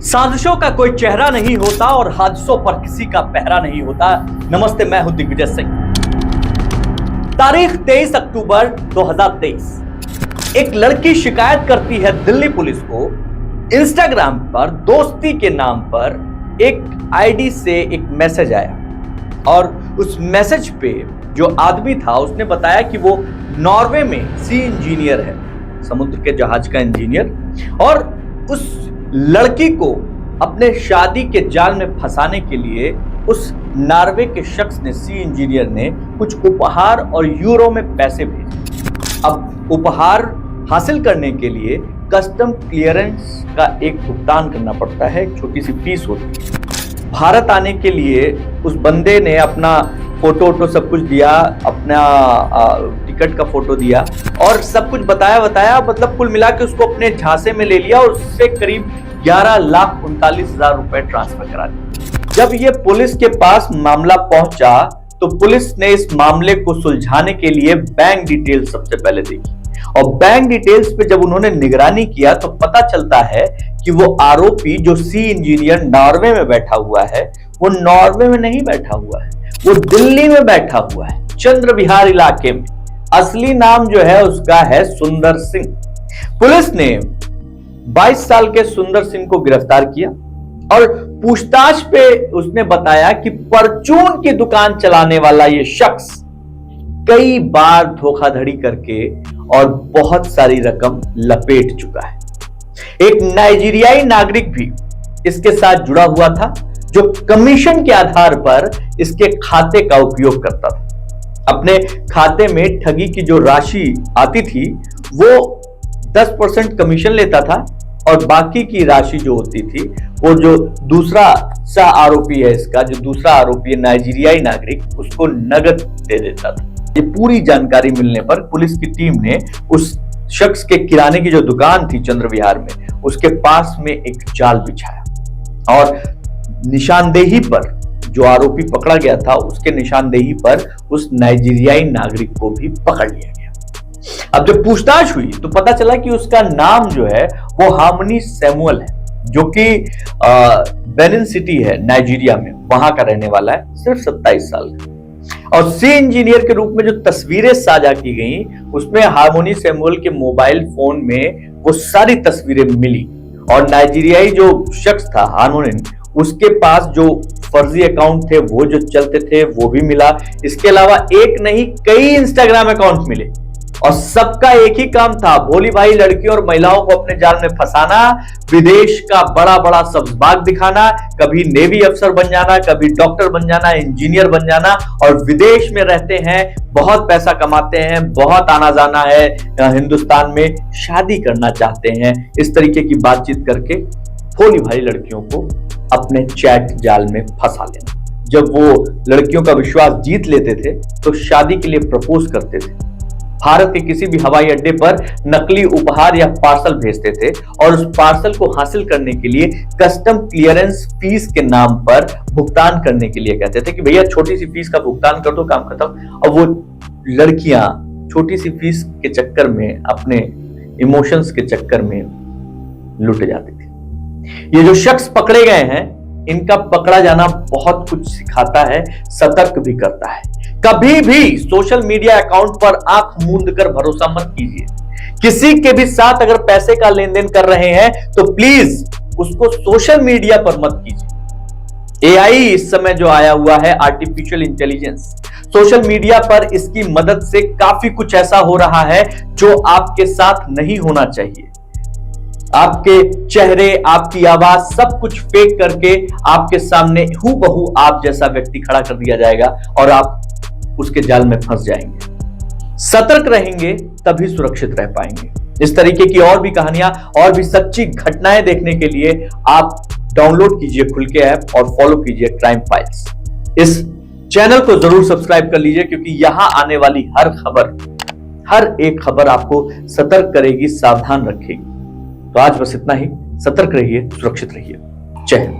साजिशों का कोई चेहरा नहीं होता और हादसों पर किसी का पहरा नहीं होता। नमस्ते, मैं हूं दिग्विजय सिंह। तारीख 23 अक्टूबर 2023। एक लड़की शिकायत करती है दिल्ली पुलिस को। इंस्टाग्राम पर दोस्ती के नाम पर एक आईडी से एक मैसेज आया और उस मैसेज पे जो आदमी था उसने बताया कि वो नॉर्वे में सी इंजीनियर है, समुद्र के जहाज का इंजीनियर, और उस लड़की को अपने शादी के जाल में फंसाने के लिए उस नॉर्वे के शख्स ने, सी इंजीनियर ने, कुछ उपहार और यूरो में पैसे भेजे। अब उपहार हासिल करने के लिए कस्टम क्लियरेंस का एक भुगतान करना पड़ता है, एक छोटी सी फीस होती है। भारत आने के लिए उस बंदे ने अपना फोटो सब कुछ दिया, अपना टिकट का फोटो दिया और सब कुछ बताया, मतलब कुल मिला के उसको अपने झांसे में ले लिया और उससे करीब 11,39,000 रुपए ट्रांसफर करा दिए। जब ये पुलिस के पास मामला पहुंचा तो पुलिस ने इस मामले को सुलझाने के लिए बैंक डिटेल्स सबसे पहले देखी और बैंक डिटेल्स पे जब उन्होंने निगरानी किया तो पता चलता है कि वो आरोपी जो सी इंजीनियर नॉर्वे में बैठा हुआ है, वो नॉर्वे में नहीं बैठा हुआ है, वो दिल्ली में बैठा हुआ है, चंद्र विहार इलाके में। असली नाम जो है उसका है सुंदर सिंह। पुलिस ने 22 साल के सुंदर सिंह को गिरफ्तार किया और पूछताछ पे उसने बताया कि परचून की दुकान चलाने वाला ये शख्स कई बार धोखाधड़ी करके और बहुत सारी रकम लपेट चुका है। एक नाइजीरियाई नागरिक भी इसके साथ जुड़ा हुआ था जो कमीशन के आधार पर इसके खाते का उपयोग करता था। अपने खाते में ठगी की जो राशि आती थी वो 10% कमीशन लेता था और बाकी की राशि जो होती थी वो जो दूसरा सा आरोपी है, इसका जो दूसरा आरोपी है नाइजीरियाई नागरिक, उसको नगद दे देता था। ये पूरी जानकारी मिलने पर पुलिस की टीम ने उस शख्स के किराने की जो दुकान थी चंद्र विहार में, उसके पास में एक जाल बिछाया और निशानदेही पर जो आरोपी पकड़ा गया था उसके निशानदेही पर उस नाइजीरियाई नागरिक को भी पकड़ लिया गया। अब जब पूछताछ हुई तो पता चला कि उसका नाम जो है वो हार्मनी सैमुअल है, जो कि बेनिन सिटी है नाइजीरिया में, वहां का रहने वाला है, सिर्फ 27 साल का। और सी इंजीनियर के रूप में जो तस्वीरें साझा की गई उसमें हार्मनी सैमुअल के मोबाइल फोन में वो सारी तस्वीरें मिली और नाइजीरियाई जो शख्स था हार्मोनी, उसके पास जो फर्जी अकाउंट थे वो जो चलते थे वो भी मिला। इसके अलावा एक नहीं कई इंस्टाग्राम अकाउंट मिले और सबका एक ही काम था, भोली भाई लड़कियों और महिलाओं को अपने जाल में फंसाना, विदेश का बड़ा बड़ा सब्ज-बाग दिखाना, कभी नेवी अफसर बन जाना, कभी डॉक्टर बन जाना, इंजीनियर बन जाना, और विदेश में रहते हैं, बहुत पैसा कमाते हैं, बहुत आना जाना है, हिंदुस्तान में शादी करना चाहते हैं, इस तरीके की बातचीत करके भोली भाई लड़कियों को अपने चैट जाल में फंसा लेना। जब वो लड़कियों का विश्वास जीत लेते थे तो शादी के लिए प्रपोज करते थे, भारत के किसी भी हवाई अड्डे पर नकली उपहार या पार्सल भेजते थे और उस पार्सल को हासिल करने के लिए कस्टम क्लियरेंस फीस के नाम पर भुगतान करने के लिए कहते थे कि भैया छोटी सी फीस का भुगतान कर दो, काम खत्म। और वो लड़कियां छोटी सी फीस के चक्कर में, अपने इमोशंस के चक्कर में लुट जाती थी। ये जो शख्स पकड़े गए हैं, इनका पकड़ा जाना बहुत कुछ सिखाता है, सतर्क भी करता है। कभी भी सोशल मीडिया अकाउंट पर आंख मूंद कर भरोसा मत कीजिए। किसी के भी साथ अगर पैसे का लेन देन कर रहे हैं तो प्लीज उसको सोशल मीडिया पर मत कीजिए। एआई इस समय जो आया हुआ है, आर्टिफिशियल इंटेलिजेंस, सोशल मीडिया पर इसकी मदद से काफी कुछ ऐसा हो रहा है जो आपके साथ नहीं होना चाहिए। आपके चेहरे, आपकी आवाज, सब कुछ फेक करके आपके सामने हूबहू आप जैसा व्यक्ति खड़ा कर दिया जाएगा और आप उसके जाल में फंस जाएंगे। सतर्क रहेंगे तभी सुरक्षित रह पाएंगे। इस तरीके की और भी कहानियां और भी सच्ची घटनाएं देखने के लिए आप डाउनलोड कीजिए खुल के ऐप और फॉलो कीजिए क्राइम फाइल्स। इस चैनल को जरूर सब्सक्राइब कर लीजिए क्योंकि यहां आने वाली हर खबर, हर एक खबर आपको सतर्क करेगी, सावधान रखेगी। तो आज बस इतना ही। सतर्क रहिए, सुरक्षित रहिए। जय हिंद।